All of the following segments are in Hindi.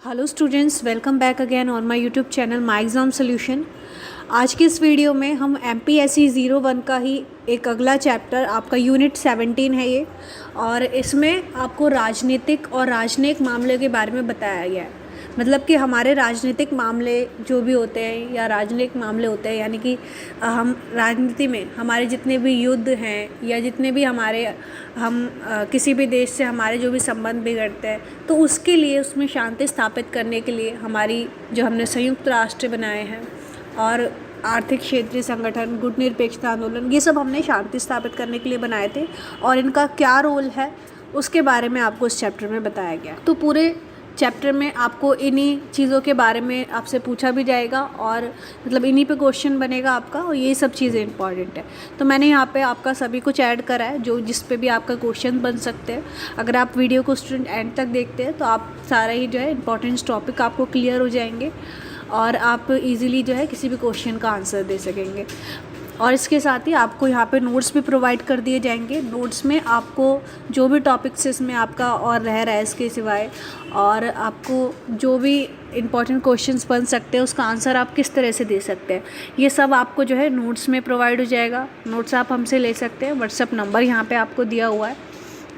Hello students, welcome back again on my YouTube channel my exam solution. आज की इस वीडियो में हम MPSC 01 का ही एक अगला चैप्टर, आपका यूनिट 17 है ये, और इसमें आपको राजनीतिक और राजनयिक मामले के बारे में बताया गया है। मतलब कि हमारे राजनीतिक मामले जो भी होते हैं या राजनयिक मामले होते हैं, यानी कि हम राजनीति में हमारे जितने भी युद्ध हैं या जितने भी किसी भी देश से हमारे जो भी संबंध बिगड़ते हैं, तो उसके लिए उसमें शांति स्थापित करने के लिए हमारी जो हमने संयुक्त राष्ट्र बनाए हैं और आर्थिक क्षेत्रीय संगठन, गुटनिरपेक्षता आंदोलन, ये सब हमने शांति स्थापित करने के लिए बनाए थे और इनका क्या रोल है उसके बारे में आपको इस चैप्टर में बताया गया। तो पूरे चैप्टर में आपको इन्हीं चीज़ों के बारे में आपसे पूछा भी जाएगा और मतलब इन्हीं पे क्वेश्चन बनेगा आपका, और ये सब चीज़ें इंपॉर्टेंट है। तो मैंने यहाँ पे आपका सभी कुछ ऐड करा है जो जिस पे भी आपका क्वेश्चन बन सकते हैं। अगर आप वीडियो को स्टूडेंट एंड तक देखते हैं तो आप सारा ही जो है इंपॉर्टेंट टॉपिक आपको क्लियर हो जाएंगे और आप इजीली जो है किसी भी क्वेश्चन का आंसर दे सकेंगे। और इसके साथ ही आपको यहाँ पे नोट्स भी प्रोवाइड कर दिए जाएंगे। नोट्स में आपको जो भी टॉपिक्स इसमें आपका और रह रहा है इसके सिवाय, और आपको जो भी इंपॉर्टेंट क्वेश्चंस बन सकते हैं उसका आंसर आप किस तरह से दे सकते हैं, ये सब आपको जो है नोट्स में प्रोवाइड हो जाएगा। नोट्स आप हमसे ले सकते हैं, व्हाट्सअप नंबर यहाँ पे आपको दिया हुआ है,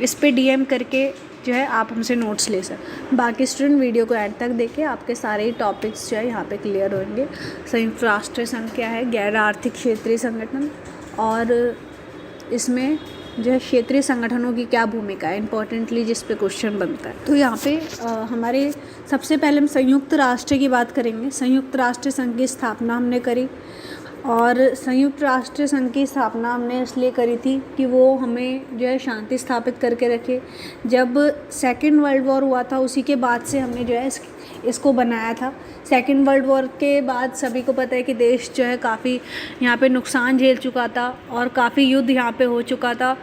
इस पर DM करके जो है आप हमसे नोट्स ले सकते। बाकी स्टूडेंट वीडियो को एंड तक देखें, आपके सारे ही टॉपिक्स जो है यहाँ पे क्लियर होंगे। संयुक्त राष्ट्र संघ क्या है, गैर आर्थिक क्षेत्रीय संगठन, और इसमें जो है क्षेत्रीय संगठनों की क्या भूमिका है इंपॉर्टेंटली, जिस पे क्वेश्चन बनता है। तो यहाँ पे हमारे सबसे पहले हम संयुक्त राष्ट्र की बात करेंगे। संयुक्त राष्ट्र संघ की स्थापना हमने करी, और संयुक्त राष्ट्र संघ की स्थापना हमने इसलिए करी थी कि वो हमें जो है शांति स्थापित करके रखे। जब सेकेंड वर्ल्ड वॉर हुआ था उसी के बाद से हमने जो है इसको बनाया था। सेकेंड वर्ल्ड वॉर के बाद सभी को पता है कि देश जो है काफ़ी यहाँ पे नुकसान झेल चुका था और काफ़ी युद्ध यहाँ पे हो चुका था,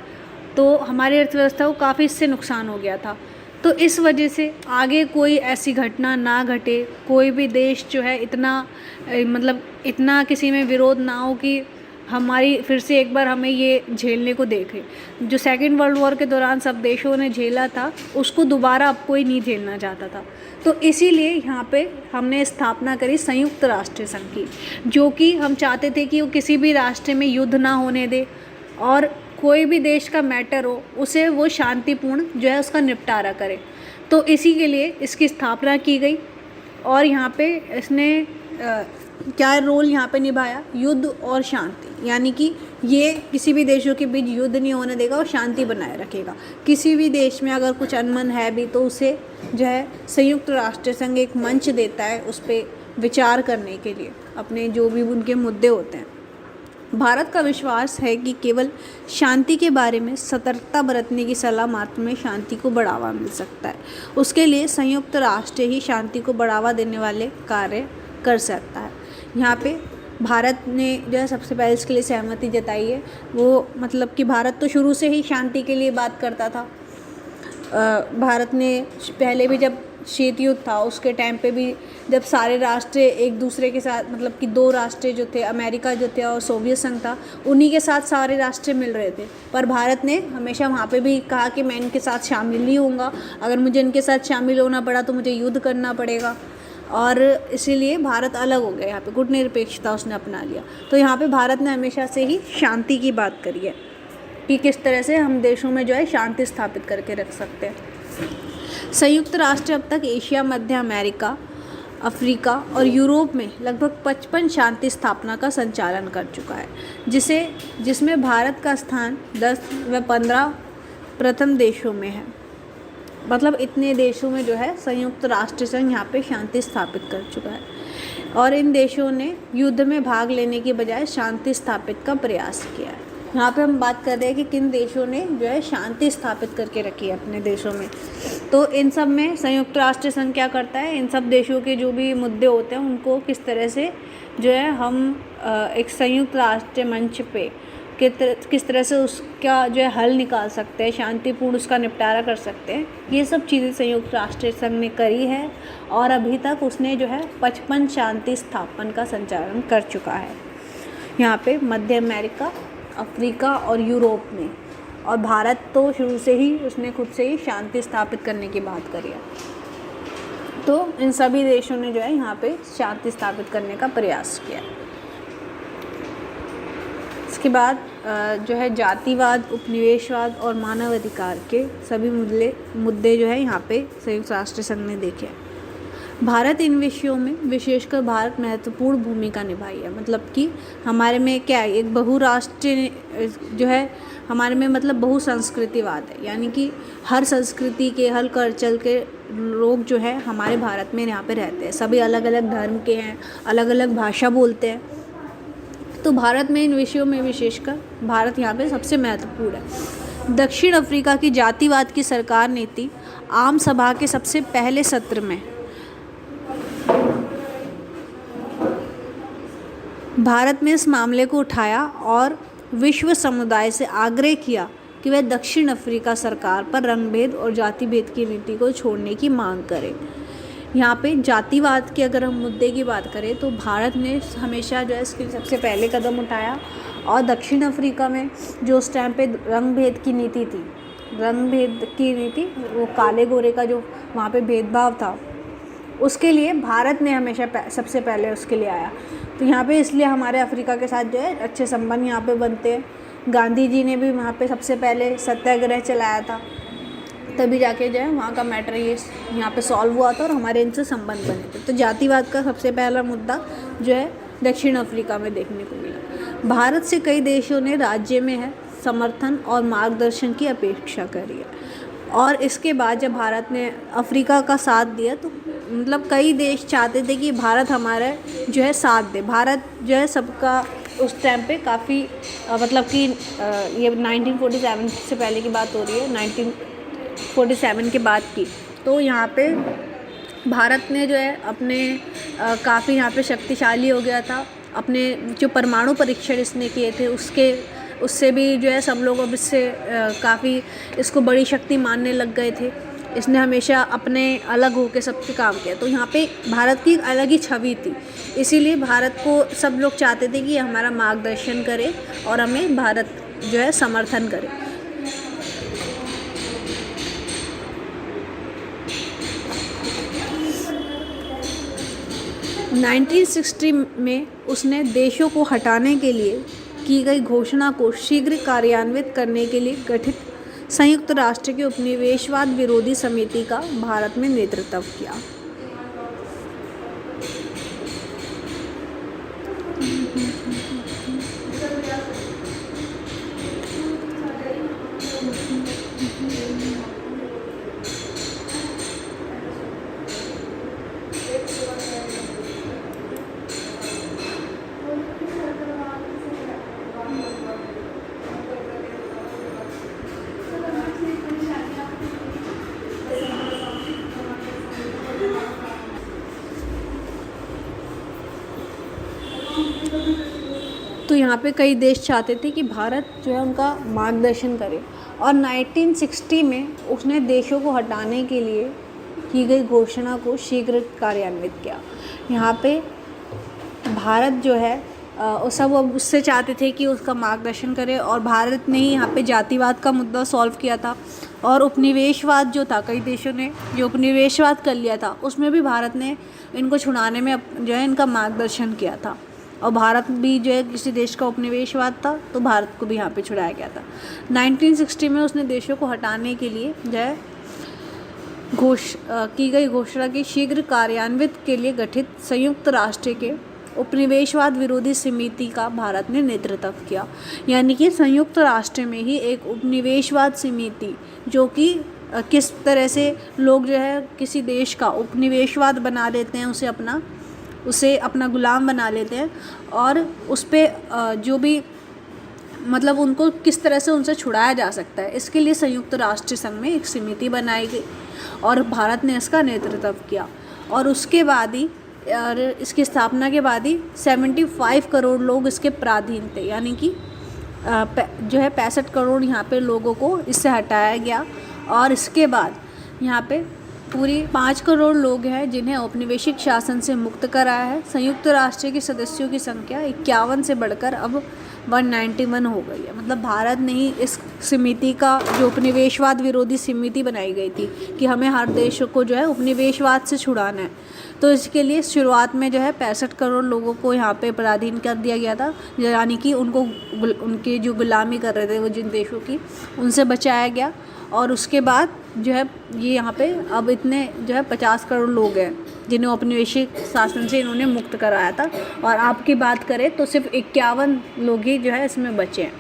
तो हमारी अर्थव्यवस्था को काफ़ी इससे नुकसान हो गया था। तो इस वजह से आगे कोई ऐसी घटना ना घटे, कोई भी देश जो है इतना किसी में विरोध ना हो कि हमारी फिर से एक बार हमें ये झेलने को देखे। जो सेकेंड वर्ल्ड वॉर के दौरान सब देशों ने झेला था उसको दोबारा अब कोई नहीं झेलना चाहता था। तो इसीलिए यहाँ पे हमने स्थापना करी संयुक्त राष्ट्र संघ की, जो कि हम चाहते थे कि वो किसी भी राष्ट्र में युद्ध ना होने दे और कोई भी देश का मैटर हो उसे वो शांतिपूर्ण जो है उसका निपटारा करे। तो इसी के लिए इसकी स्थापना की गई। और यहाँ पे इसने क्या रोल यहाँ पे निभाया, युद्ध और शांति, यानी कि ये किसी भी देशों के बीच युद्ध नहीं होने देगा और शांति बनाए रखेगा। किसी भी देश में अगर कुछ अनबन है भी तो उसे जो है संयुक्त राष्ट्र संघ एक मंच देता है उस पर विचार करने के लिए, अपने जो भी उनके मुद्दे होते हैं। भारत का विश्वास है कि केवल शांति के बारे में सतर्कता बरतने की सलाह मात्र में शांति को बढ़ावा मिल सकता है। उसके लिए संयुक्त राष्ट्र ही शांति को बढ़ावा देने वाले कार्य कर सकता है। यहाँ पे भारत ने जो है सबसे पहले इसके लिए सहमति जताई है। वो मतलब कि भारत तो शुरू से ही शांति के लिए बात करता था। भारत ने पहले भी जब शीत युद्ध था उसके टाइम पे भी जब सारे राष्ट्र एक दूसरे के साथ, मतलब कि दो राष्ट्र जो थे, अमेरिका जो थे और सोवियत संघ था, उन्हीं के साथ सारे राष्ट्र मिल रहे थे, पर भारत ने हमेशा वहाँ पे भी कहा कि मैं इनके साथ शामिल नहीं होऊंगा, अगर मुझे इनके साथ शामिल होना पड़ा तो मुझे युद्ध करना पड़ेगा। और इसीलिए भारत अलग हो गया, यहाँ पे गुटनिरपेक्षता उसने अपना लिया। तो यहाँ पे भारत ने हमेशा से ही शांति की बात करी है कि किस तरह से हम देशों में जो है शांति स्थापित करके रख सकते हैं। संयुक्त राष्ट्र अब तक एशिया, मध्य अमेरिका, अफ्रीका और यूरोप में लगभग 55 शांति स्थापना का संचालन कर चुका है, जिसमें भारत का स्थान 10 व 15 प्रथम देशों में है। मतलब इतने देशों में जो है संयुक्त राष्ट्र संघ यहाँ पे शांति स्थापित कर चुका है, और इन देशों ने युद्ध में भाग लेने के बजाय शांति स्थापित का प्रयास किया है। यहाँ पे हम बात कर रहे हैं कि किन देशों ने जो है शांति स्थापित करके रखी है अपने देशों में। तो इन सब में संयुक्त राष्ट्र संघ क्या करता है, इन सब देशों के जो भी मुद्दे होते हैं उनको किस तरह से जो है हम एक संयुक्त राष्ट्र मंच पे किस तरह से उसका जो है हल निकाल सकते हैं, शांतिपूर्ण उसका निपटारा कर सकते हैं, ये सब चीज़ें संयुक्त राष्ट्र संघ ने करी है। और अभी तक उसने जो है 55 शांति स्थापन का संचालन कर चुका है यहाँ पे मध्य अमेरिका, अफ्रीका और यूरोप में। और भारत तो शुरू से ही उसने खुद से ही शांति स्थापित करने की बात करी है। तो इन सभी देशों ने जो है यहाँ पे शांति स्थापित करने का प्रयास किया। इसके बाद जो है जातिवाद, उपनिवेशवाद और मानवाधिकार के सभी मुद्दे जो है यहाँ पे संयुक्त राष्ट्र संघ ने देखे। भारत इन विषयों में, विशेषकर भारत, महत्वपूर्ण भूमिका निभाई है। मतलब कि हमारे में क्या है, एक बहुराष्ट्रीय जो है हमारे में, मतलब बहुसंस्कृतिवाद है, यानी कि हर संस्कृति के, हर कल्चर के लोग जो है हमारे भारत में यहाँ पे रहते हैं। सभी अलग अलग धर्म के हैं, अलग अलग भाषा बोलते हैं। तो भारत में इन विषयों में विशेषकर भारत यहाँ पे सबसे महत्वपूर्ण है। दक्षिण अफ्रीका की जातिवाद की सरकार नीति आम सभा के सबसे पहले सत्र में भारत में इस मामले को उठाया और विश्व समुदाय से आग्रह किया कि वह दक्षिण अफ्रीका सरकार पर रंगभेद और जाति भेद की नीति को छोड़ने की मांग करे। यहाँ पे जातिवाद के अगर हम मुद्दे की बात करें तो भारत ने हमेशा जो है इसके सबसे पहले कदम उठाया। और दक्षिण अफ्रीका में जो उस टाइम पे रंगभेद की नीति थी, वो काले गोरे का जो वहाँ पे भेदभाव था, उसके लिए भारत ने हमेशा सबसे पहले उसके लिए आया। तो यहाँ पे इसलिए हमारे अफ्रीका के साथ जो है अच्छे संबंध यहाँ पे बनते हैं। गांधी जी ने भी वहाँ पे सबसे पहले सत्याग्रह चलाया था, तभी जाके जो है वहाँ का मैटर ये यहाँ पे सॉल्व हुआ था और हमारे इनसे संबंध बने थे। तो जातिवाद का सबसे पहला मुद्दा जो है दक्षिण अफ्रीका में देखने को मिला। भारत से कई देशों ने राज्य में है समर्थन और मार्गदर्शन की अपेक्षा करी है। और इसके बाद जब भारत ने अफ्रीका का साथ दिया तो मतलब कई देश चाहते थे कि भारत हमारा जो है साथ दे। भारत जो है सबका उस टाइम पे काफ़ी मतलब कि ये 1947 से पहले की बात हो रही है, 1947 के बाद की। तो यहाँ पे भारत ने जो है अपने काफ़ी यहाँ पे शक्तिशाली हो गया था। अपने जो परमाणु परीक्षण इसने किए थे उससे भी जो है सब लोग अब इससे काफ़ी इसको बड़ी शक्ति मानने लग गए थे। इसने हमेशा अपने अलग होकर सबके काम किया। तो यहाँ पे भारत की अलग ही छवि थी, इसीलिए भारत को सब लोग चाहते थे कि हमारा मार्गदर्शन करे और हमें भारत जो है समर्थन करे। (1960) में उसने देशों को हटाने के लिए की गई घोषणा को शीघ्र कार्यान्वित करने के लिए गठित संयुक्त राष्ट्र के उपनिवेशवाद विरोधी समिति का भारत में नेतृत्व किया। तो यहाँ पे कई देश चाहते थे कि भारत जो है उनका मार्गदर्शन करे और 1960 में उसने देशों को हटाने के लिए की गई घोषणा को शीघ्र कार्यान्वित किया। यहाँ पे भारत जो है सब उससे चाहते थे कि उसका मार्गदर्शन करे और भारत ने ही यहाँ पे जातिवाद का मुद्दा सॉल्व किया था। और उपनिवेशवाद जो था, कई देशों ने जो उपनिवेशवाद कर लिया था, उसमें भी भारत ने इनको छुड़ाने में जो है इनका मार्गदर्शन किया था। और भारत भी जो है किसी देश का उपनिवेशवाद था तो भारत को भी यहाँ पे छुड़ाया गया था। 1960 में उसने देशों को हटाने के लिए जो है की गई घोषणा की शीघ्र कार्यान्वित के लिए गठित संयुक्त राष्ट्र के उपनिवेशवाद विरोधी समिति का भारत ने नेतृत्व किया। यानी कि संयुक्त राष्ट्र में ही एक उपनिवेशवाद समिति, जो कि किस तरह से लोग जो है किसी देश का उपनिवेशवाद बना लेते हैं, उसे अपना गुलाम बना लेते हैं और उस पर जो भी मतलब उनको किस तरह से उनसे छुड़ाया जा सकता है, इसके लिए संयुक्त राष्ट्र संघ में एक समिति बनाई गई और भारत ने इसका नेतृत्व किया। और उसके बाद ही और इसकी स्थापना के बाद ही 75 करोड़ लोग इसके पराधीन थे। यानी कि जो है 65 करोड़ यहाँ पे लोगों को इससे हटाया गया। और इसके बाद यहाँ पे पूरी 5 करोड़ लोग हैं जिन्हें औपनिवेशिक शासन से मुक्त कराया है। संयुक्त राष्ट्र के सदस्यों की संख्या 51 से बढ़कर अब 191 हो गई है। मतलब भारत ने ही इस समिति का, जो उपनिवेशवाद विरोधी समिति बनाई गई थी कि हमें हर देश को जो है उपनिवेशवाद से छुड़ाना है, तो इसके लिए शुरुआत में जो है 65 करोड़ लोगों को यहाँ पे पराधीन कर दिया गया था, यानी कि उनको उनके जो गुलामी कर रहे थे वो जिन देशों की, उनसे बचाया गया। और उसके बाद जो है ये यहाँ पे अब इतने जो है 50 करोड़ लोग हैं जिन्हें औपनिवेशिक शासन से इन्होंने मुक्त कराया था। और आपकी बात करें तो सिर्फ 51 लोग ही जो है इसमें बचे हैं।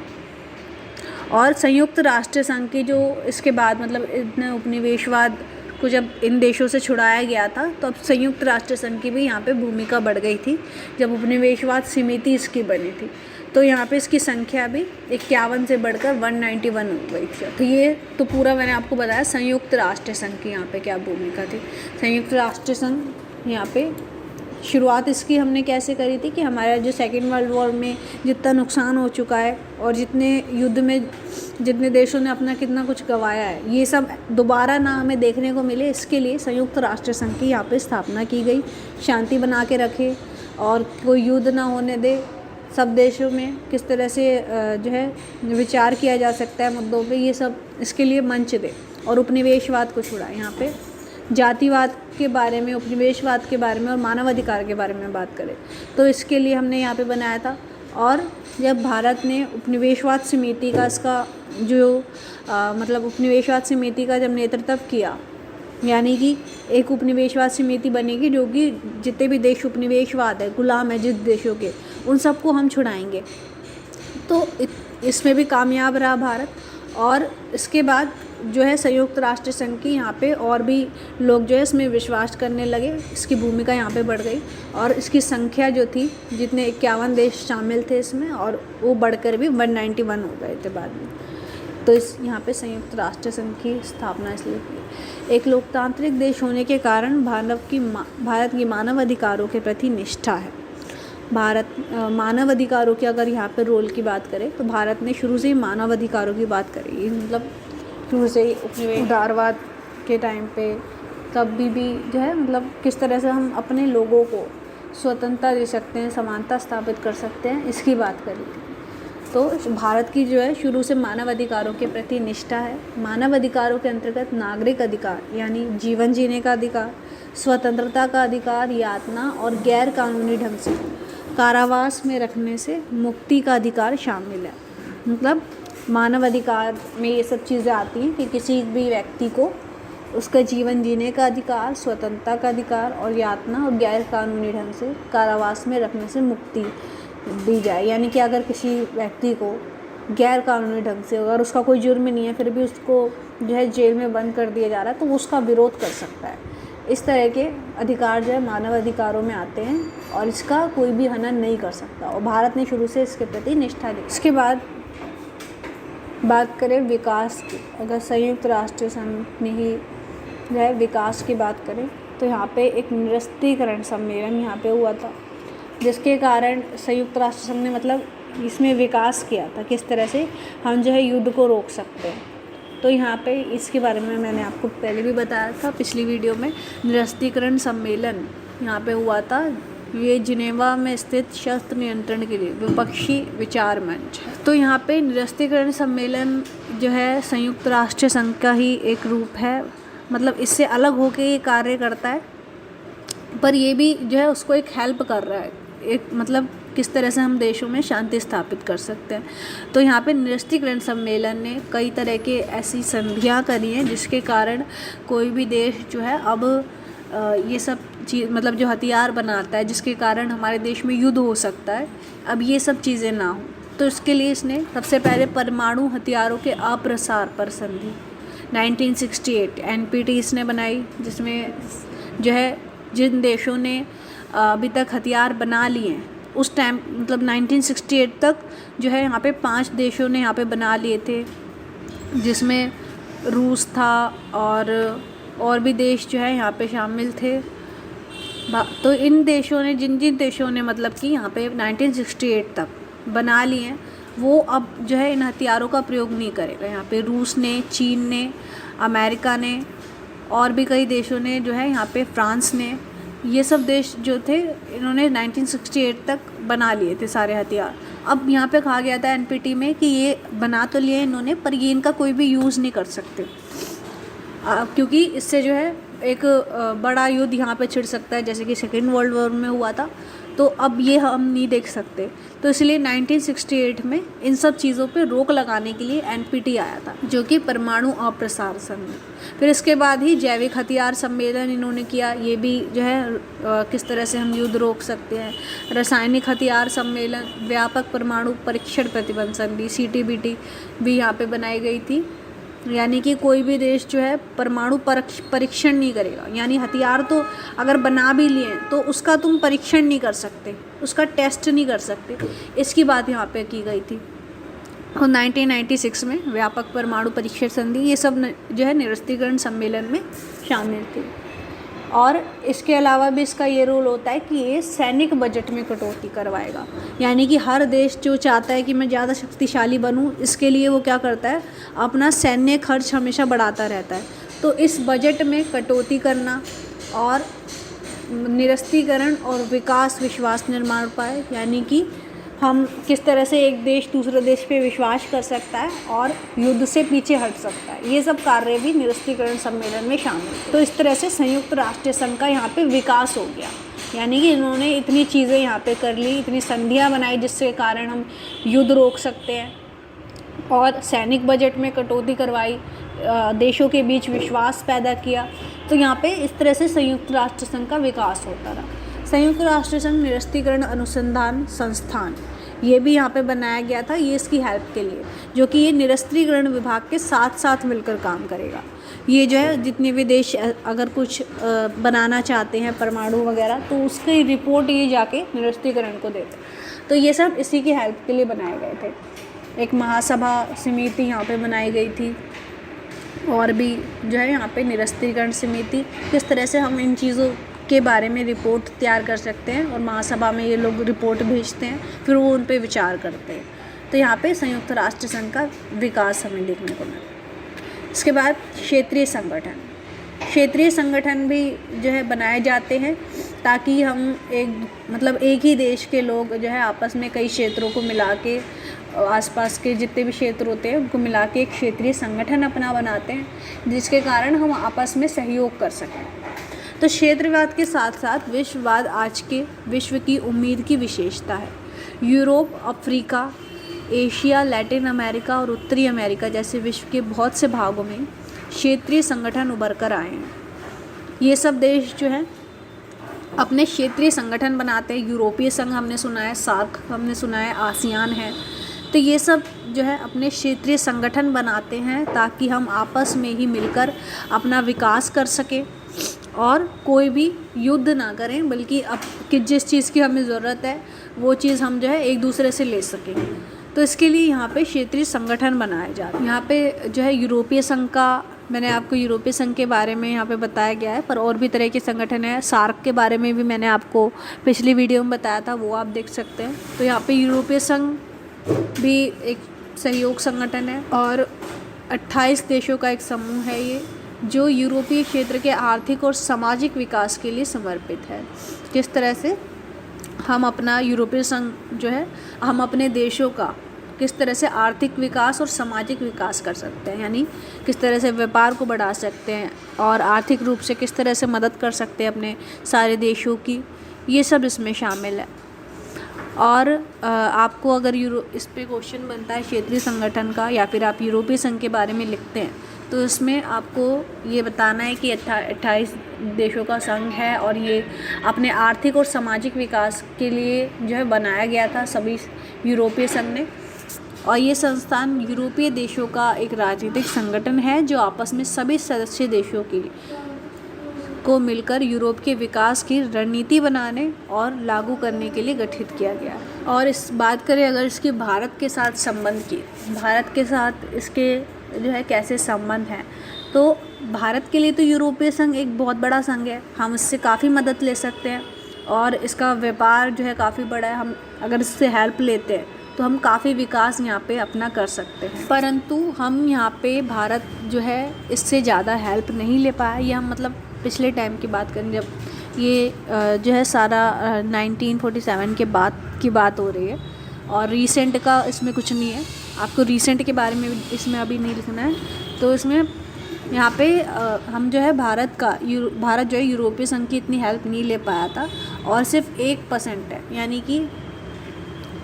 और संयुक्त राष्ट्र संघ की जो इसके बाद मतलब इतने उपनिवेशवाद को जब इन देशों से छुड़ाया गया था, तो अब संयुक्त राष्ट्र संघ की भी यहाँ पे भूमिका बढ़ गई थी जब उपनिवेशवाद समिति इसकी बनी थी। तो यहाँ पे इसकी संख्या भी 51 से बढ़कर 191 हो गई थी। तो ये तो पूरा मैंने आपको बताया संयुक्त राष्ट्र संघ की यहाँ पे क्या भूमिका थी। संयुक्त राष्ट्र संघ यहाँ पे शुरुआत इसकी हमने कैसे करी थी कि हमारा जो सेकेंड वर्ल्ड वॉर में जितना नुकसान हो चुका है और जितने युद्ध में जितने देशों ने अपना कितना कुछ गंवाया है, ये सब दोबारा ना हमें देखने को मिले, इसके लिए संयुक्त राष्ट्र संघ की यहाँ पे स्थापना की गई। शांति बना के रखे और कोई युद्ध ना होने दे, सब देशों में किस तरह से जो है विचार किया जा सकता है मुद्दों पे, ये सब इसके लिए मंच दे और उपनिवेशवाद को छुड़ाए। यहाँ पे जातिवाद के बारे में, उपनिवेशवाद के बारे में और मानवाधिकार के बारे में बात करें तो इसके लिए हमने यहाँ पे बनाया था। और जब भारत ने उपनिवेशवाद समिति का इसका जो मतलब उपनिवेशवाद समिति का जब नेतृत्व किया, यानी कि एक उपनिवेशवाद समिति बनेगी जो कि जितने भी देश उपनिवेशवाद है, गुलाम है जिस देशों के, उन सबको हम छुड़ाएंगे। तो इसमें भी कामयाब रहा भारत। और इसके बाद जो है संयुक्त राष्ट्र संघ की यहाँ पे और भी लोग जो है इसमें विश्वास करने लगे, इसकी भूमिका यहाँ पे बढ़ गई और इसकी संख्या जो थी, जितने 51 देश शामिल थे इसमें, और वो बढ़कर भी 191 हो गए थे बाद में। तो इस यहाँ पे संयुक्त राष्ट्र संघ की स्थापना इसलिए की। एक लोकतांत्रिक देश होने के कारण भारत की मानव अधिकारों के प्रति निष्ठा है। भारत मानव अधिकारों के अगर यहाँ पे रोल की बात करें तो भारत ने शुरू से ही मानव अधिकारों की बात करी, मतलब शुरू से ही उदारवाद के टाइम पे कभी भी जो है मतलब किस तरह से हम अपने लोगों को स्वतंत्रता दे सकते हैं, समानता स्थापित कर सकते हैं, इसकी बात करी थी। तो भारत की जो है शुरू से मानव अधिकारों के प्रति निष्ठा है। मानव अधिकारों के अंतर्गत नागरिक अधिकार यानी जीवन जीने का अधिकार, स्वतंत्रता का अधिकार, यातना और गैर कानूनी ढंग से कारावास में रखने से मुक्ति का अधिकार शामिल है। मतलब मानव अधिकार में ये सब चीज़ें आती हैं कि किसी भी व्यक्ति को उसका जीवन जीने का अधिकार, स्वतंत्रता का अधिकार और यातना और गैर कानूनी ढंग से कारावास में रखने से मुक्ति दी जाए। यानी कि अगर किसी व्यक्ति को गैर कानूनी ढंग से, अगर उसका कोई जुर्म नहीं है फिर भी उसको जो है जेल में बंद कर दिया जा रहा है, तो वो उसका विरोध कर सकता है। इस तरह के अधिकार जो है मानव अधिकारों में आते हैं और इसका कोई भी हनन नहीं कर सकता, और भारत ने शुरू से इसके प्रति निष्ठा दी। इसके बाद बात करें विकास की, अगर संयुक्त राष्ट्र संघ में ही जो है विकास की बात करें तो यहाँ पे एक निरस्त्रीकरण सम्मेलन यहाँ पे हुआ था, जिसके कारण संयुक्त राष्ट्र संघ ने मतलब इसमें विकास किया था, किस तरह से हम जो है युद्ध को रोक सकते हैं। तो यहाँ पे इसके बारे में मैंने आपको पहले भी बताया था पिछली वीडियो में। निरस्त्रीकरण सम्मेलन यहाँ पे हुआ था, ये जिनेवा में स्थित शस्त्र नियंत्रण के लिए विपक्षी विचार मंच है। तो यहाँ पे निरस्त्रीकरण सम्मेलन जो है संयुक्त राष्ट्र संघ का ही एक रूप है, मतलब इससे अलग होके ये कार्य करता है, पर ये भी जो है उसको एक हेल्प कर रहा है, एक मतलब किस तरह से हम देशों में शांति स्थापित कर सकते हैं। तो यहाँ पे निरस्त्रीकरण सम्मेलन ने कई तरह के ऐसी संधियाँ करी हैं जिसके कारण कोई भी देश जो है अब ये सब चीज़ मतलब जो हथियार बनाता है जिसके कारण हमारे देश में युद्ध हो सकता है, अब ये सब चीज़ें ना हो। तो इसके लिए इसने सबसे पहले परमाणु हथियारों के अप्रसार पर संधि 1968 NPT इसने बनाई, जिसमें जो है जिन देशों ने अभी तक हथियार बना लिए हैं उस टाइम मतलब 1968 तक जो है यहाँ पे 5 देशों ने यहाँ पे बना लिए थे, जिसमें रूस था और भी देश जो है यहाँ पे शामिल थे। तो इन देशों ने जिन देशों ने मतलब कि यहाँ पे 1968 तक बना लिए हैं वो अब जो है इन हथियारों का प्रयोग नहीं करेगा। यहाँ पे रूस ने, चीन ने, अमेरिका ने और भी कई देशों ने जो है यहाँ पे फ्रांस ने, ये सब देश जो थे इन्होंने 1968 तक बना लिए थे सारे हथियार, अब यहाँ पे कहा गया था एनपीटी में कि ये बना तो लिए इन्होंने, पर ये इनका कोई भी यूज़ नहीं कर सकते, क्योंकि इससे जो है एक बड़ा युद्ध यहाँ पे छिड़ सकता है, जैसे कि सेकेंड वर्ल्ड वॉर में हुआ था। तो अब ये हम नहीं देख सकते, तो इसलिए 1968 में इन सब चीज़ों पे रोक लगाने के लिए एनपीटी आया था, जो कि परमाणु अप्रसार संधि। फिर इसके बाद ही जैविक हथियार सम्मेलन इन्होंने किया, ये भी जो है किस तरह से हम युद्ध रोक सकते हैं। रासायनिक हथियार सम्मेलन, व्यापक परमाणु परीक्षण प्रतिबंध संधि CTBT भी यहाँ पे बनाई गई थी, यानी कि कोई भी देश जो है परमाणु परीक्षण नहीं करेगा, यानी हथियार तो अगर बना भी लिए तो उसका तुम परीक्षण नहीं कर सकते, उसका टेस्ट नहीं कर सकते, इसकी बात यहाँ पे की गई थी। और 1996 में व्यापक परमाणु परीक्षण संधि, ये सब जो है निरस्त्रीकरण सम्मेलन में शामिल थी। और इसके अलावा भी इसका ये रोल होता है कि ये सैनिक बजट में कटौती करवाएगा, यानी कि हर देश जो चाहता है कि मैं ज़्यादा शक्तिशाली बनूं, इसके लिए वो क्या करता है, अपना सैन्य खर्च हमेशा बढ़ाता रहता है। तो इस बजट में कटौती करना और निरस्त्रीकरण और विकास विश्वास निर्माण उपाय, यानी कि हम किस तरह से एक देश दूसरे देश पे विश्वास कर सकता है और युद्ध से पीछे हट सकता है, ये सब कार्य भी निरस्त्रीकरण सम्मेलन में शामिल है। तो इस तरह से संयुक्त राष्ट्र संघ का यहाँ पे विकास हो गया, यानी कि इन्होंने इतनी चीज़ें यहाँ पे कर ली, इतनी संधियाँ बनाई जिसके कारण हम युद्ध रोक सकते हैं, और सैनिक बजट में कटौती करवाई, देशों के बीच विश्वास पैदा किया। तो यहाँ पे इस तरह से संयुक्त राष्ट्र संघ का विकास होता रहा। संयुक्त राष्ट्र संघ निरस्त्रीकरण अनुसंधान संस्थान, ये भी यहाँ पे बनाया गया था, ये इसकी हेल्प के लिए, जो कि ये निरस्त्रीकरण विभाग के साथ साथ मिलकर काम करेगा। ये जो है जितने भी देश अगर कुछ बनाना चाहते हैं परमाणु वगैरह, तो उसकी रिपोर्ट ये जाके निरस्त्रीकरण को देते। तो ये सब इसी की हेल्प के लिए बनाए गए थे। एक महासभा समिति यहाँ पे बनाई गई थी, और भी जो है यहाँ पे निरस्त्रीकरण समिति, किस तरह से हम इन चीज़ों के बारे में रिपोर्ट तैयार कर सकते हैं, और महासभा में ये लोग रिपोर्ट भेजते हैं, फिर वो उन पे विचार करते हैं। तो यहाँ पे संयुक्त राष्ट्र संघ का विकास हमें देखने को मिला। इसके बाद क्षेत्रीय संगठन, क्षेत्रीय संगठन भी जो है बनाए जाते हैं, ताकि हम एक ही देश के लोग जो है आपस में कई क्षेत्रों को मिला के, आसपास के जितने भी क्षेत्र होते हैं उनको मिला के एक क्षेत्रीय संगठन अपना बनाते हैं, जिसके कारण हम आपस में सहयोग कर सकें। तो क्षेत्रवाद के साथ साथ विश्ववाद आज के विश्व की उम्मीद की विशेषता है। Europe, Africa, Asia, Latin America और उत्तरी अमेरिका जैसे विश्व के बहुत से भागों में क्षेत्रीय संगठन उभर कर आए हैं। ये सब देश जो हैं अपने क्षेत्रीय संगठन बनाते हैं। यूरोपीय संघ हमने सुना है, सार्क हमने सुना है, आसियान है। तो ये सब जो है अपने क्षेत्रीय संगठन बनाते हैं ताकि हम आपस में ही मिलकर अपना विकास कर सकें और कोई भी युद्ध ना करें, बल्कि अब कि जिस चीज़ की हमें ज़रूरत है वो चीज़ हम जो है एक दूसरे से ले सकें। तो इसके लिए यहाँ पे क्षेत्रीय संगठन बनाए जाते हैं। यहाँ पे जो है यूरोपीय संघ का, मैंने आपको यूरोपीय संघ के बारे में यहाँ पे बताया गया है, पर और भी तरह के संगठन है। सार्क के बारे में भी मैंने आपको पिछली वीडियो में बताया था, वो आप देख सकते हैं। तो यहाँ पे यूरोपीय संघ भी एक सहयोग संगठन है और 28 देशों का एक समूह है ये, जो यूरोपीय क्षेत्र के आर्थिक और सामाजिक विकास के लिए समर्पित है। किस तरह से हम अपना यूरोपीय संघ जो है, हम अपने देशों का किस तरह से आर्थिक विकास और सामाजिक विकास कर सकते हैं, यानी किस तरह से व्यापार को बढ़ा सकते हैं और आर्थिक रूप से किस तरह से मदद कर सकते हैं अपने सारे देशों की, ये सब इसमें शामिल है। और आपको अगर इस पे क्वेश्चन बनता है क्षेत्रीय संगठन का, या फिर आप यूरोपीय संघ के बारे में लिखते हैं, तो इसमें आपको ये बताना है कि 28 देशों का संघ है और ये अपने आर्थिक और सामाजिक विकास के लिए जो है बनाया गया था सभी यूरोपीय संघ ने। और ये संस्थान यूरोपीय देशों का एक राजनीतिक संगठन है जो आपस में सभी सदस्य देशों को मिलकर यूरोप के विकास की रणनीति बनाने और लागू करने के लिए गठित किया गया है। और इस बात करें अगर इसके भारत के साथ संबंध की, भारत के साथ इसके जो है कैसे संबंध हैं, तो भारत के लिए तो यूरोपीय संघ एक बहुत बड़ा संघ है, हम इससे काफ़ी मदद ले सकते हैं और इसका व्यापार जो है काफ़ी बड़ा है। हम अगर इससे हेल्प लेते हैं तो हम काफ़ी विकास यहाँ पे अपना कर सकते हैं, परंतु हम यहाँ पे भारत जो है इससे ज़्यादा हेल्प नहीं ले पाया। ये हम मतलब पिछले टाइम की बात करें, जब ये जो है सारा 1947 के बाद की बात हो रही है, और रिसेंट का इसमें कुछ नहीं है, आपको रिसेंट के बारे में इसमें अभी नहीं लिखना है। तो इसमें यहाँ पे हम जो है भारत जो है यूरोपीय संघ की इतनी हेल्प नहीं ले पाया था और सिर्फ 1% है, यानी कि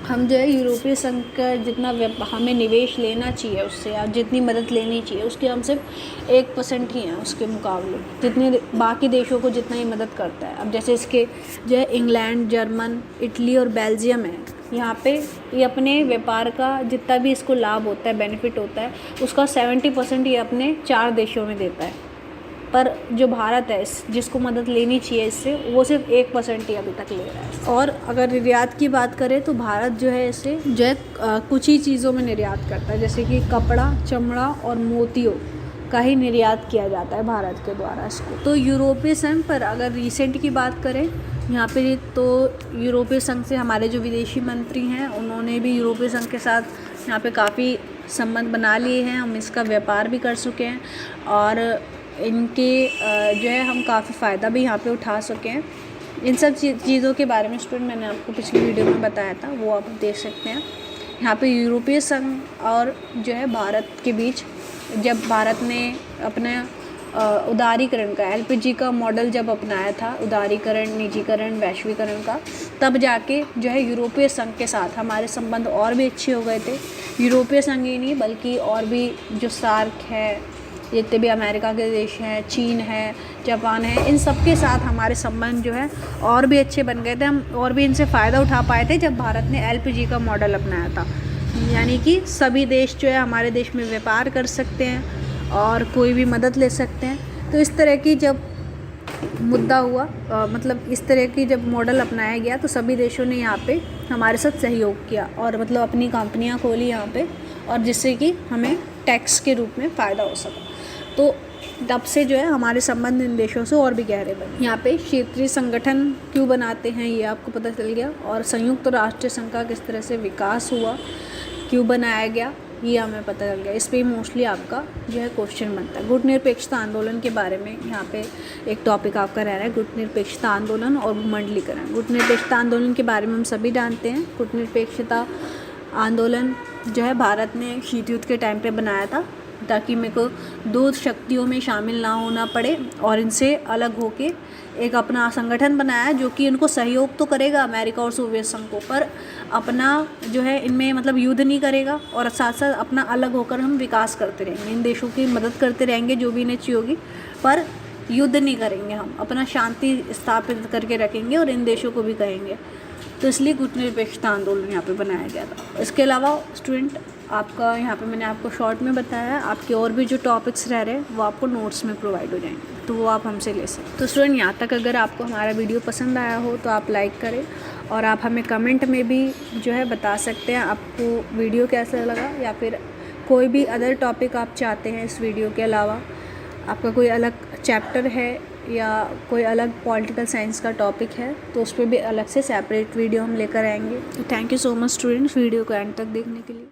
हम जो है यूरोपीय संघ का जितना हमें निवेश लेना चाहिए उससे या जितनी मदद लेनी चाहिए उसकी हम सिर्फ 1% ही हैं उसके मुकाबले, जितने बाकी देशों को जितना ही मदद करता है। अब जैसे इसके जो है इंग्लैंड, जर्मन, इटली और बेल्जियम है, यहाँ पे ये अपने व्यापार का जितना भी इसको लाभ होता है, बेनिफिट होता है, उसका 70% ये अपने 4 देशों में देता है। पर जो भारत है जिसको मदद लेनी चाहिए इससे, वो सिर्फ 1% ही अभी तक ले रहा है। और अगर निर्यात की बात करें तो भारत जो है इसे जो है कुछ ही चीज़ों में निर्यात करता है, जैसे कि कपड़ा, चमड़ा और मोतियों का ही निर्यात किया जाता है भारत के द्वारा इसको। तो यूरोपीय संघ पर अगर रिसेंट की बात करें यहाँ पे, तो यूरोपीय संघ से हमारे जो विदेशी मंत्री हैं उन्होंने भी यूरोपीय संघ के साथ यहाँ पे काफ़ी संबंध बना लिए हैं, हम इसका व्यापार भी कर चुके हैं और इनके जो है हम काफ़ी फ़ायदा भी यहाँ पे उठा सके हैं। इन सब चीज़ों के बारे में स्टूडेंट मैंने आपको पिछली वीडियो में बताया था, वो आप देख सकते हैं। यहाँ पे यूरोपीय संघ और जो है भारत के बीच जब भारत ने अपने उदारीकरण का, एलपीजी का मॉडल जब अपनाया था, उदारीकरण, निजीकरण, वैश्वीकरण का, तब जाके जो है यूरोपीय संघ के साथ हमारे संबंध और भी अच्छे हो गए थे। यूरोपीय संघ ही नहीं बल्कि और भी जो सार्क है, जितने भी अमेरिका के देश हैं, चीन है, जापान है, इन सब के साथ हमारे संबंध जो है और भी अच्छे बन गए थे। हम और भी इनसे फ़ायदा उठा पाए थे जब भारत ने एलपीजी का मॉडल अपनाया था, यानी कि सभी देश जो है हमारे देश में व्यापार कर सकते हैं और कोई भी मदद ले सकते हैं। तो इस तरह की जब मुद्दा हुआ, मतलब इस तरह की जब मॉडल अपनाया गया तो सभी देशों ने यहाँ पे हमारे साथ सहयोग किया और मतलब अपनी कंपनियाँ खोली यहाँ पे, और जिससे कि हमें टैक्स के रूप में फ़ायदा हो सका। तो तब से जो है हमारे संबंध इन देशों से और भी गहरे बने। यहाँ पे क्षेत्रीय संगठन क्यों बनाते हैं ये आपको पता चल गया, और संयुक्त राष्ट्र संघ का किस तरह से विकास हुआ, क्यों बनाया गया, ये हमें पता चल गया। इस पर मोस्टली आपका जो है क्वेश्चन बनता है। गुट निरपेक्षता आंदोलन के बारे में यहाँ पे एक टॉपिक आपका रह रहा है, गुट निरपेक्षता आंदोलन और भूमंडलीकरण। गुट निरपेक्षता आंदोलन के बारे में हम सभी जानते हैं। गुट निरपेक्षता आंदोलन जो है भारत ने शीत युद्ध के टाइम पे बनाया था ताकि मेरे को 2 शक्तियों में शामिल ना होना पड़े और इनसे अलग होके एक अपना संगठन बनाया जो कि उनको सहयोग तो करेगा अमेरिका और सोवियत संघ को, पर अपना जो है इनमें मतलब युद्ध नहीं करेगा और साथ साथ अपना अलग होकर हम विकास करते रहेंगे, इन देशों की मदद करते रहेंगे जो भी इन्हें चाहिए होगी, पर युद्ध नहीं करेंगे, हम अपना शांति स्थापित करके रखेंगे और इन देशों को भी कहेंगे। तो इसलिए गुट निरपेक्षता आंदोलन यहाँ पे बनाया गया था। इसके अलावा स्टूडेंट आपका यहाँ पे मैंने आपको शॉर्ट में बताया, आपके और भी जो टॉपिक्स रह रहे हैं वो आपको नोट्स में प्रोवाइड हो जाएंगे, तो वो आप हमसे ले सकते। तो स्टूडेंट यहाँ तक अगर आपको हमारा वीडियो पसंद आया हो तो आप लाइक करें और आप हमें कमेंट में भी जो है बता सकते हैं आपको वीडियो कैसा लगा, या फिर कोई भी अदर टॉपिक आप चाहते हैं इस वीडियो के अलावा, आपका कोई अलग चैप्टर है या कोई अलग पॉलिटिकल साइंस का टॉपिक है तो उस पर भी अलग से सेपरेट वीडियो हम लेकर आएंगे। तो thank you so much students video को एंड तक देखने के लिए।